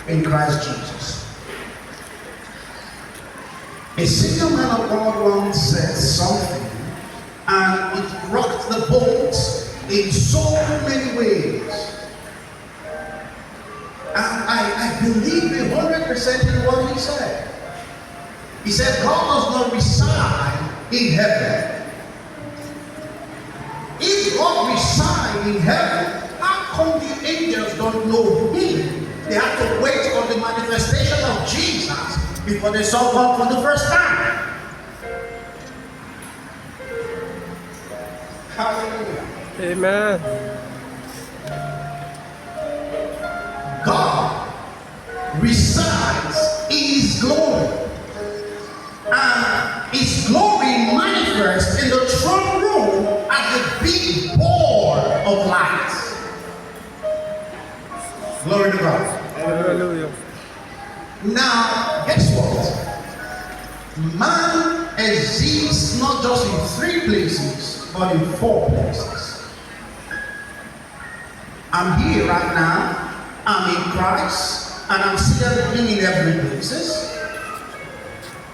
in Christ Jesus. A senior man of God once said something, and it rocked the boat in so many ways. And I believe 100% in what he said. He said, God does not reside in heaven. If God resides in heaven, how come the angels don't know him? They have to wait for the manifestation of Jesus before they saw God for the first time. Hallelujah. Amen. God resides in his glory. And his glory manifests in the throne room as a big ball of light. Glory to God. Hallelujah. Now, guess what? Man exists not just in 3 places, but in 4 places. I'm here right now. I'm in Christ, and I'm seated with him in heavenly places.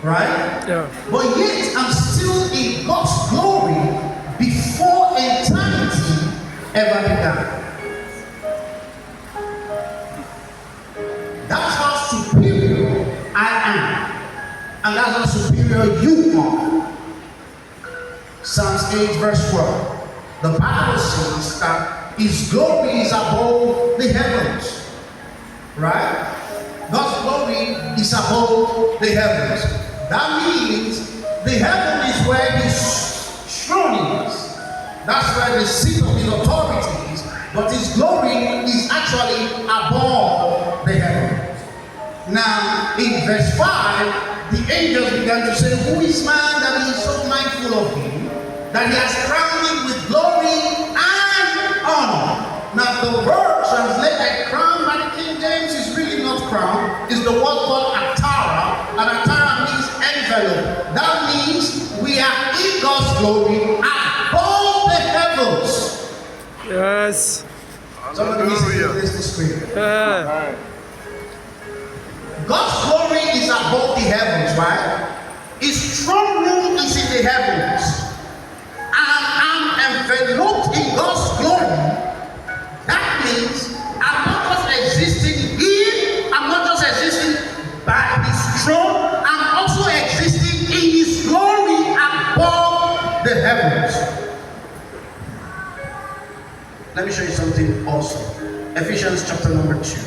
Right? Yeah. But yet I'm still in God's glory before eternity ever began. That's how superior I am. And that's how superior you are. Psalms 8 verse 12. The Bible says that his glory is above the heavens. Right? God's glory is above the heavens. That means the heaven is where his throne is. That's where the seat of his authority is. But his glory is actually above the heavens. Now, in verse 5, the angels began to say, who is man that he is so mindful of him, that he has crowned him with glory and honor? Now, the word translated crown by the King James is really not crown. It's the word called atara, and atara means envelope. That means we are in God's glory above the heavens. Yes. Somebody needs to put this to screen. Yeah. God's glory is above the heavens, right? His throne room is in the heavens. And I'm enveloped in God's glory. That means I'm not just existing here, I'm not just existing by his throne, I'm also existing in his glory above the heavens. Let me show you something also. Ephesians chapter number 2.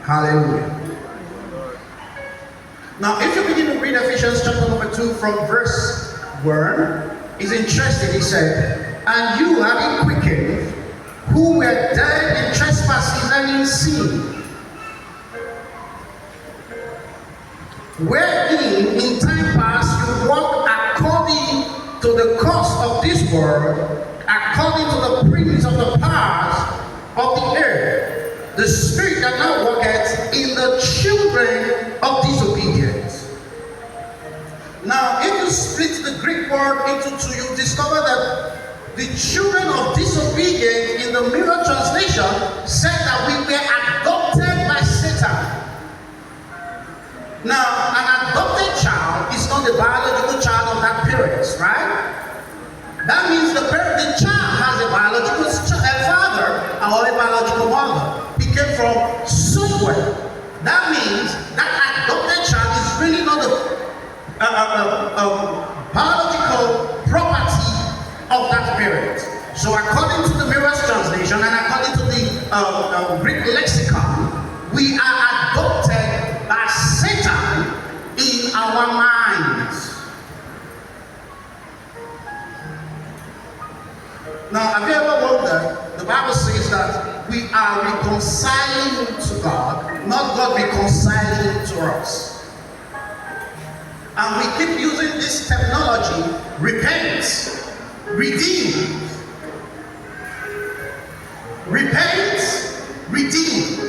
Hallelujah. Now, if you begin to read Ephesians chapter number 2 from verse 1, it's interesting. He said, and you having quickened, who were dead in trespasses and in sin, wherein in time past you walked according to the course of this world, according to the prince of the powers of the air, the spirit that now worketh in the children of disobedience. Now, if you split the Greek word into 2, you discover that the children of disobedience in the Mirror translation said that we were adopted by Satan. Now, an adopted child is not the biological child of that parent, right? That means the child has a biological father or a biological mother. He came from somewhere. That means that adopted child is really not a biological property of that parent. So according to the Mirror's translation and according to the Greek lexicon, we are adopted by Satan in our minds. Now, have you ever wondered? The Bible says that we are reconciling to God, not God reconciling to us. And we keep using this terminology: repent, redeem. Repent, redeem.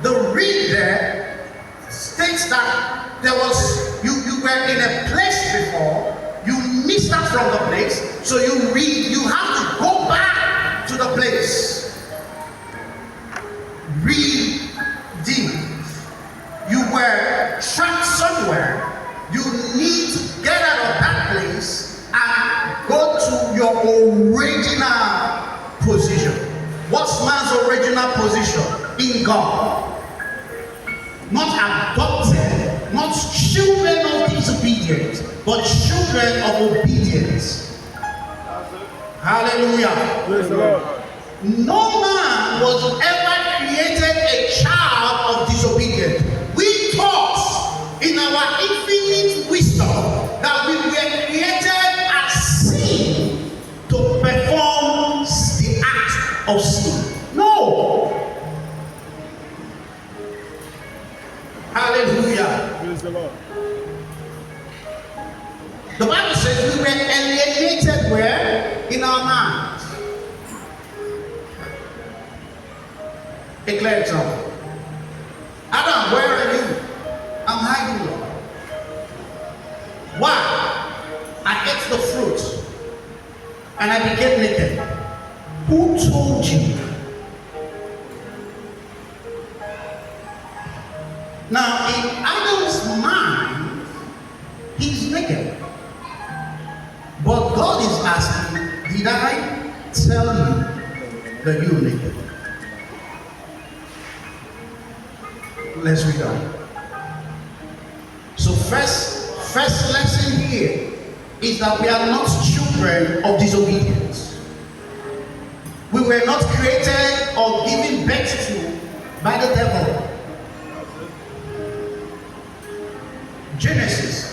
The read there states that there was you were in a place before, you missed that from the place. So you have to go back to the place. Redeemed. You were trapped somewhere. You need to get out of that place and go to your original position. What's man's original position? In God. Not adopted, not children of disobedience, but children of obedience. Hallelujah. Praise the Lord. No man was ever created a child of disobedience. We thought in our infinite wisdom that we were created as sin to perform the act of sin. No. Hallelujah. Praise the Lord. The Bible says we were alienated where? In our minds. A clear example. Adam, where are you? I'm hiding, Lord. Why? I ate the fruit and I became naked. Who told you? Now, in Adam's mind, he's naked. But God is asking, did I tell you that you're naked? Let's read on. So first lesson here is that we are not children of disobedience. We were not created or given birth to by the devil. Genesis.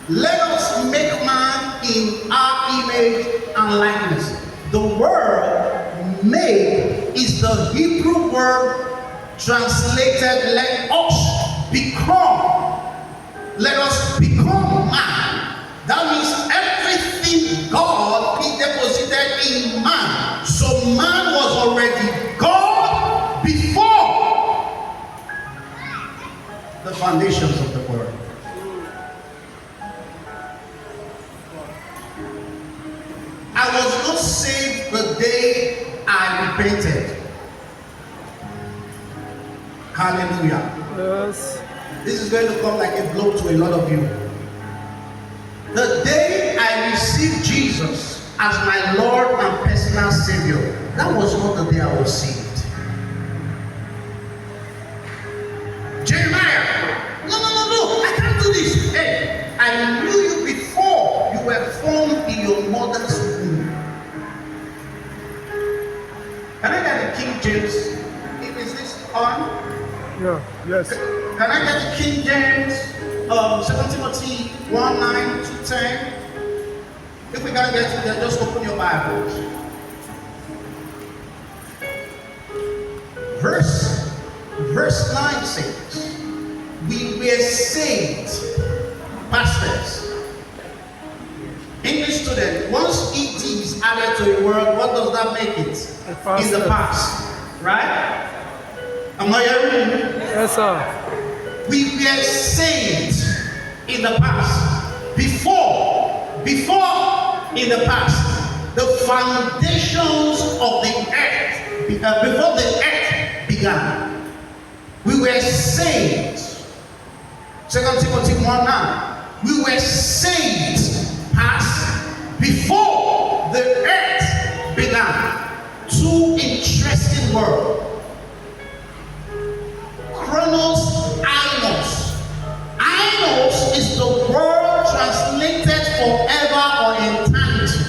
Let us make man in our image and likeness. The word made is the Hebrew word translated let us become. Let us become man. That means everything God he deposited in man. So man was already God before the foundations of the world. I was not saved the day I repented. Hallelujah. Yes. This is going to come like a blow to a lot of you. The day I received Jesus as my Lord and personal Savior, that was not the day I was saved. Jeremiah, no, I can't do this. Hey, I knew you before you were formed in your mother's womb. Can I get the King James? Is this on? Yeah. Yes. Can I get the King James? 2 Timothy 1:9 to 10. If we can't get to there, just open your Bibles. Verse 9 says, we were saved. Pastors. English student, once ET is added to a word, what does that make it? In the past. Right? Am I hearing you? Yes, sir. We were saved in the past. Before in the past, the foundations of the earth, before the earth began, we were saved. 2 Timothy 1:9. We were saved past before the earth began. Two interesting words. Chronos, Ainos. Ainos is the word translated forever or eternity.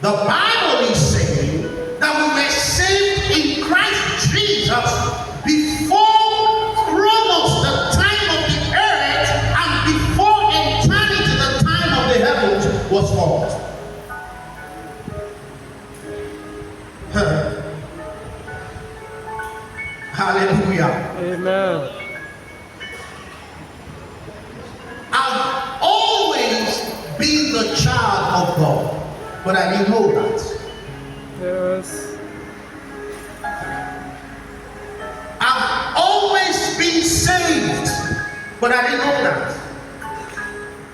The Bible is saying that we were saved in Christ Jesus before Chronos, the time of the earth, and before eternity, the time of the heavens, was formed. Hallelujah. Amen. I've always been the child of God, but I didn't know that. Yes. I've always been saved, but I didn't know that.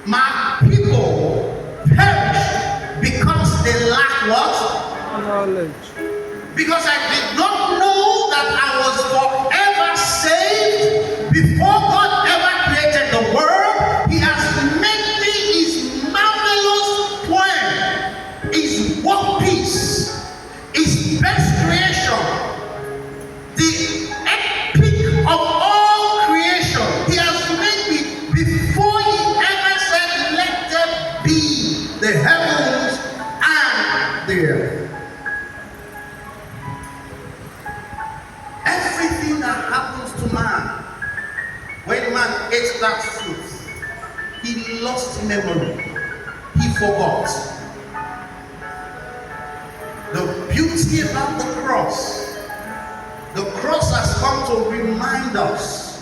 My people perish Because they lack what? Knowledge. Because I did not know that I was forever saved before God ever created the world. He has made me his marvelous poem, his workpiece, his best creation, the epic of all creation. He has made me before he ever said, "Let there be the heavens and the earth." Everything that happens to man, when man ate that fruit, he lost memory. He forgot. The beauty about the cross has come to remind us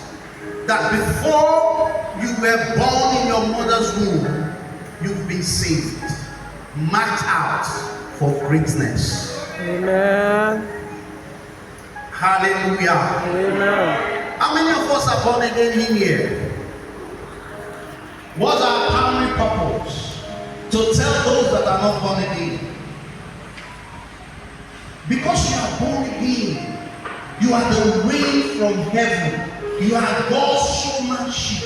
that before you were born in your mother's womb, you've been saved, marked out for greatness. Amen. Hallelujah. Amen. How many of us are born again in here? What's our primary purpose? To tell those that are not born again. Because you are born again, you are the rain from heaven. You are God's showmanship.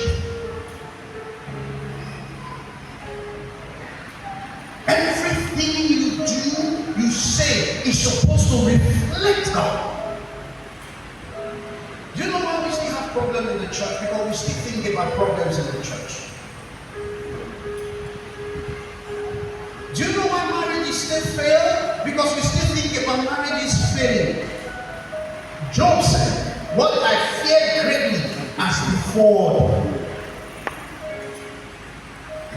Everything you do, you say, is supposed to reflect God. Do you know why we still have problems in the church? Because we still think about problems in the church. Do you know why marriages still fail? Because we still think about marriages failing. Job said, "What I fear greatly as before."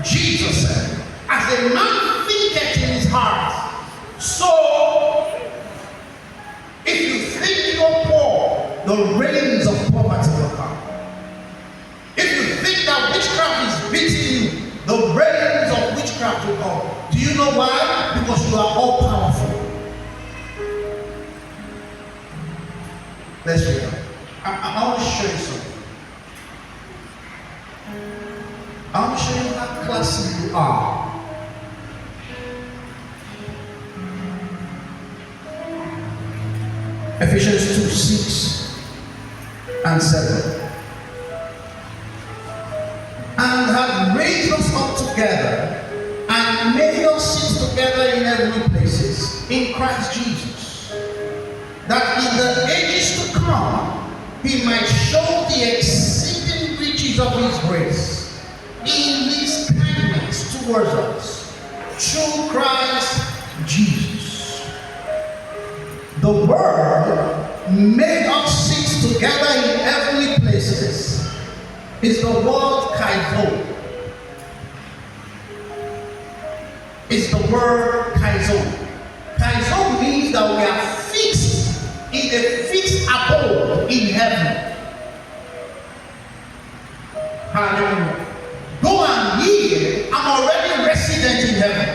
Jesus said, "As a man thinketh in his heart, so if you think you're poor, the rains of poverty will come. If you think that witchcraft is beating you, the rains of witchcraft will come." Do you know why? Because you are all powerful. Let's read it. I want to show you something. I want to show you how classy you are. Ephesians 2:6 and 7. "And have raised us up together and made us sit together in heavenly places in Christ Jesus, that in the ages to come he might show the exceeding riches of his grace in his kindness towards us through Christ Jesus." The word "made us sit together in heavenly places" is the word "kaizon." It's the word "kaizon." Kaizon means that we are fixed in a fixed abode in heaven. Hallelujah. Go and hear, I'm already resident in heaven.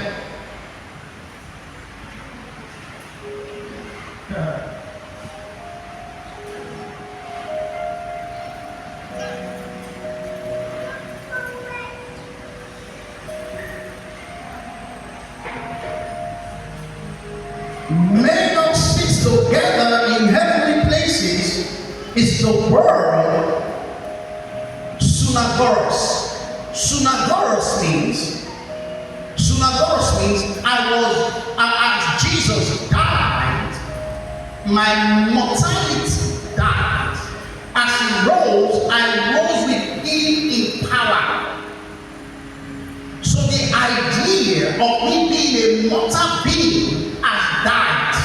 Made us sit together in heavenly places is the word sunagoros. Sunagoros means as Jesus died, my mortality died. As he rose, I rose with him in power. So the idea of me being a mortal being has died.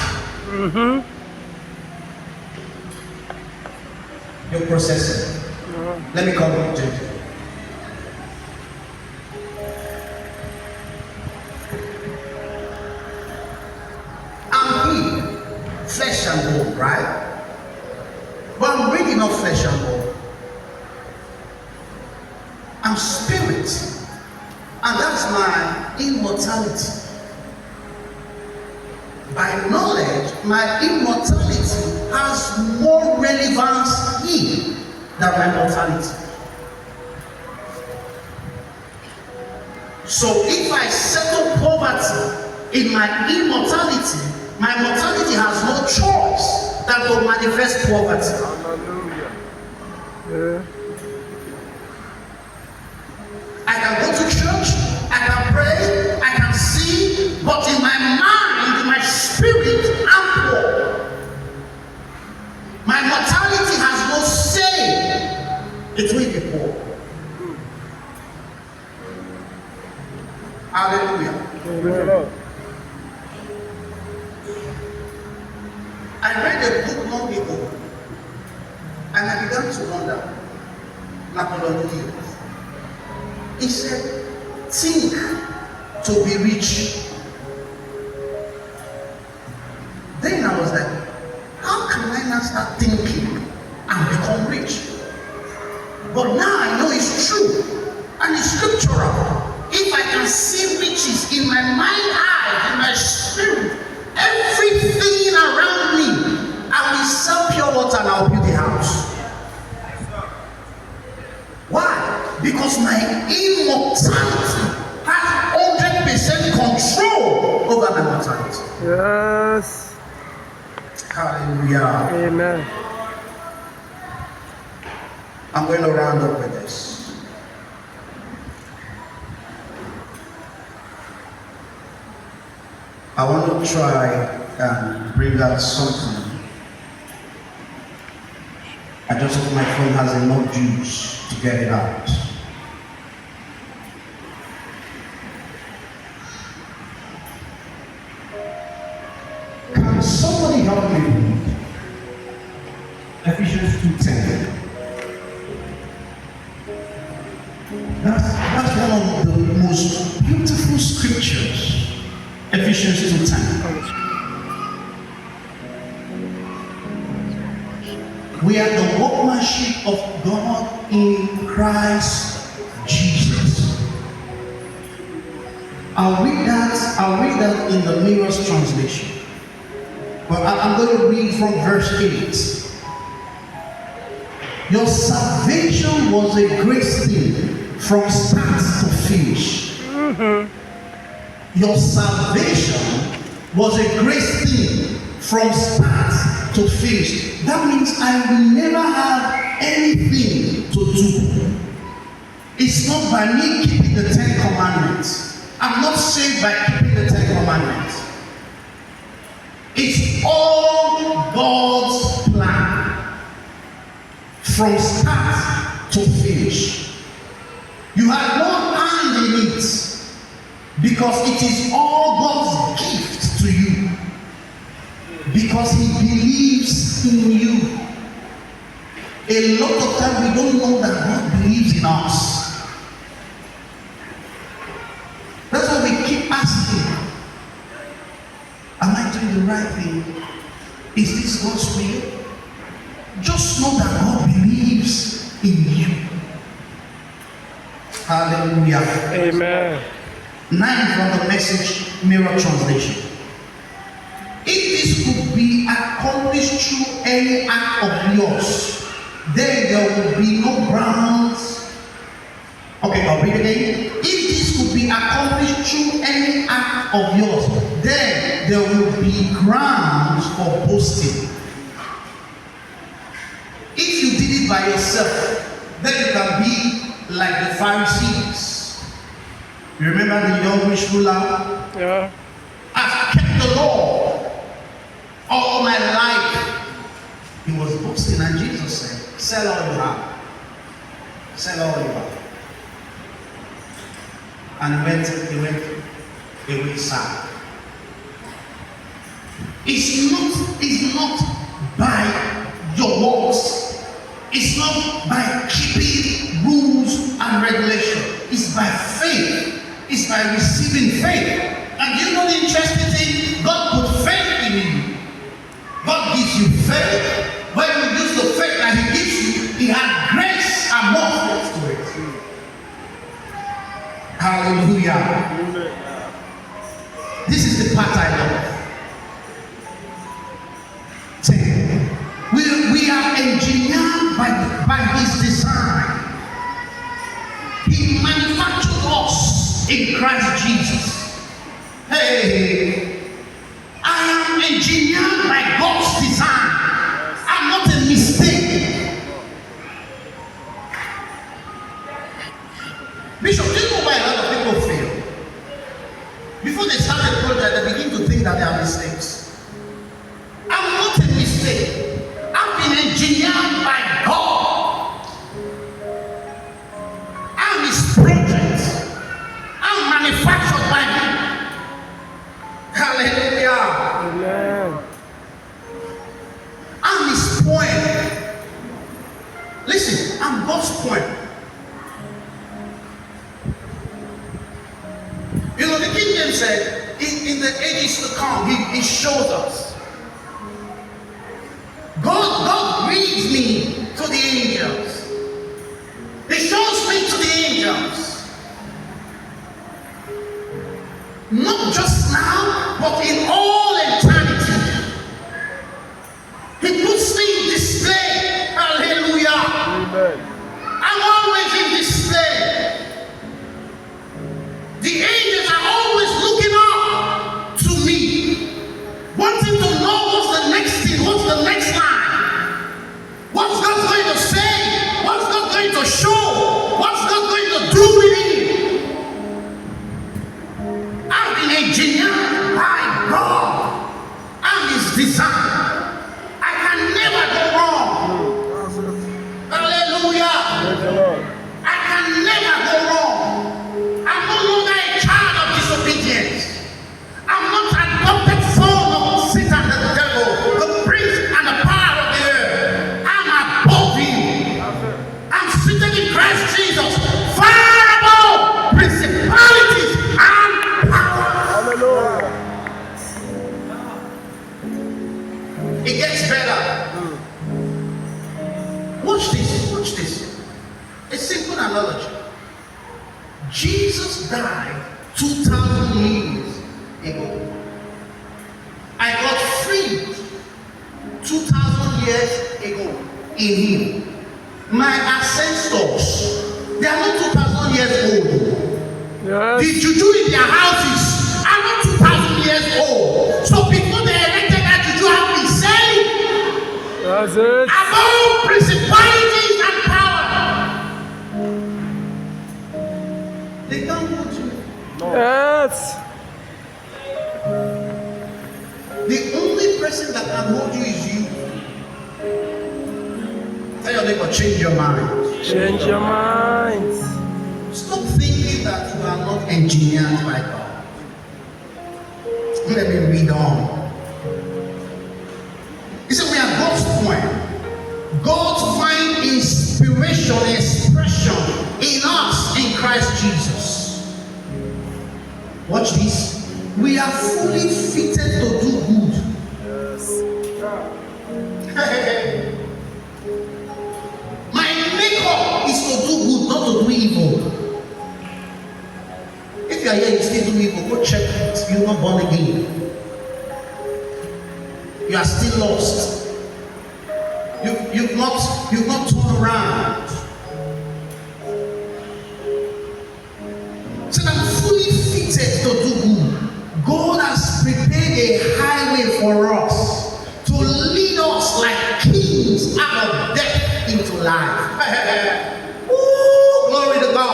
You're processing. Let me come with you. I'm here, flesh and bone, right? But I'm really not flesh and bone. I'm spirit. And that's my immortality. By knowledge, my immortality has more relevance here than my mortality. So if I settle poverty in my immortality, my mortality has no choice than to manifest poverty. Hallelujah. Yeah. I can go to church, I can pray, I can sing, but in my mind, in my spirit, I'm poor. My mortality has no say. It will be poor. Hallelujah. Amen. I read a book long ago, and I began to wonder, Napoleon Hill. He said, think to be rich. Then I was like, how can I not start thinking and become rich? But now I know it's true and it's scriptural. If I can see riches in my mind eye, in my spirit, everything around me, I will sell pure water and I'll build a house. Why? Because my immortality has 100% control over my mortality. Yes. Hallelujah. Amen. I'm going to round up with this. I want to try and bring out something. I just hope my phone has enough juice to get it out. Can somebody help me read Ephesians 2:10? That's one of the most beautiful scriptures. Ephesians 2:10. We are the workmanship of God in Christ Jesus. I'll read that in the Mirror's translation. But I'm going to read from verse 8. Your salvation was a great thing from start to finish. Your salvation was a great thing from start to finish. That means I will never have anything to do. It's not by me keeping the 10 commandments. I'm not saved by keeping the 10 commandments. It's all God's plan from start to finish. You have no hand in it because it is all God's gift to you. Because He believes in you. A lot of times we don't know that God believes in us. That's why we keep asking, am I doing the right thing? Is this God's will? Just know that God believes in you. Hallelujah. Amen. 9 from the Message Mirror translation. If this could be accomplished through any act of yours, then there will be no grounds. Okay, I'll read it again. If this could be accomplished through any act of yours, then there will be grounds for boasting. If you did it by yourself, then you can be like the Pharisees. You remember the young rich ruler? Yeah. I've kept the law all my life. He was boasting, and Jesus said, sell all you have. Sell all you have. And he went away sad. It's not by your works. It's not by keeping rules and regulation. It's by faith. It's by receiving faith. And you know the interesting thing? God put faith in you. God gives you faith. When you use the faith that He gives you, He has grace and more faith to it. Hallelujah. This is the part I love. 10. We are engineered by His design. He manufactured us in Christ Jesus. Hey, I am engineered by God's design. I'm not a mistake. Bishop, do you know why a lot of people fail? Before they start a project, they begin to think that they are mistakes. I'm not a mistake. I've been engineered by God. I'm His project. I'm manufactured by Him. Hallelujah. Amen. I'm His poem. Listen, I'm God's poem. You know, the King James said, in the ages to come, he shows us. God brings me to the angels. He shows me to the angels. Not just now, but in all eternity. He puts me in display. Hallelujah. Amen. I'm always in display. The angels are always looking up to me, wanting to know what's the next thing, what's the next line, what's God going to say, what's God going to show, what's God going to do with me. I've been engineered by God. I'm His design. I can never go wrong. Hallelujah. Praise the Lord. I can never go wrong. I'm no longer a child of disobedience. I'm not an adopted son of Satan, the devil, the prince and the power of the air. I'm above him. I'm seated in Christ Jesus, far above principalities and power. Hallelujah. It gets better. Watch this. Watch this. A simple analogy. Jesus died 2,000 years ago. I got freed 2,000 years ago in Him. My ancestors, they are not 2,000 years old. Yes. The juju in their houses are not 2,000 years old. So before they erected that juju, have been saying That's it. above principalities and power. They can't hold you. Yes. The only person that can hold you is you. Tell your neighbor, change your mind. Change your minds. Stop thinking that you are not engineered by God. Let me read on. He said, we are God's poem. God find inspiration, expression in us in Christ Jesus. Watch this. We are fully fitted to do good. My makeup is to do good, not to do evil. If you are here, you still do evil, go check it. You're not born again. You are still lost. You've not turned around. So I'm fully fitted to do good. God has prepared a highway for us to lead us like kings out of death into life. Ooh, glory to God.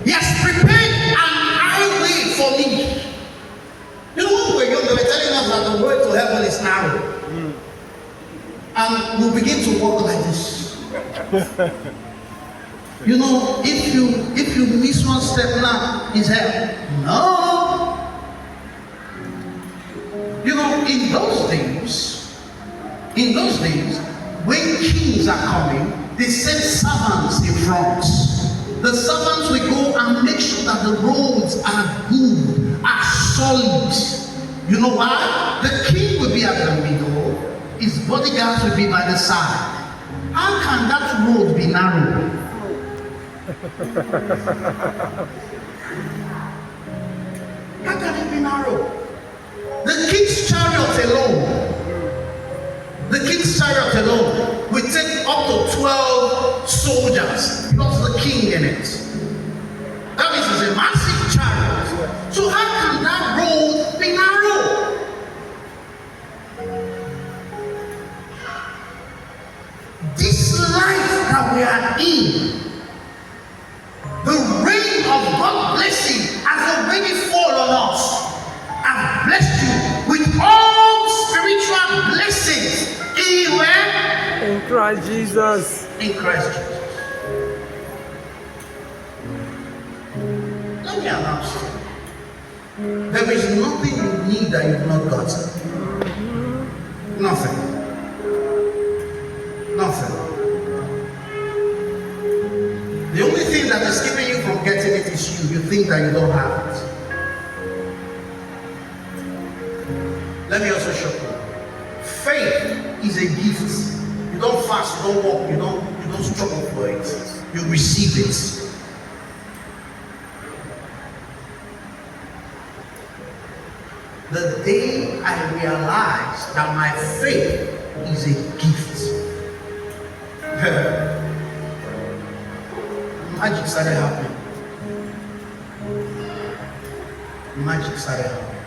He has prepared an highway for me. You know, when we were young, they were telling us that the road to heaven is narrow. And we'll begin to walk like this. You know, if you miss one step now, it's hell. No. You know, in those days, when kings are coming, they send servants in front. The servants will go and make sure that the roads are good, are solid. You know why? The king will be at the middle, his bodyguards will be by the side. How can that road be narrow? How can it be narrow? The king's chariot alone will take up to 12 soldiers plus the king in it. That means it's a massive chariot. So Christ Jesus. In Christ Jesus. Let me announce to you. There is nothing you need that you've not gotten. Nothing. Nothing. The only thing that is keeping you from getting it is you. You think that you don't have it. Let me also show you. Faith is a gift. You don't fast, you don't walk, you don't struggle for it. You receive it. The day I realized that my faith is a gift, magic started happening. Magic started happening.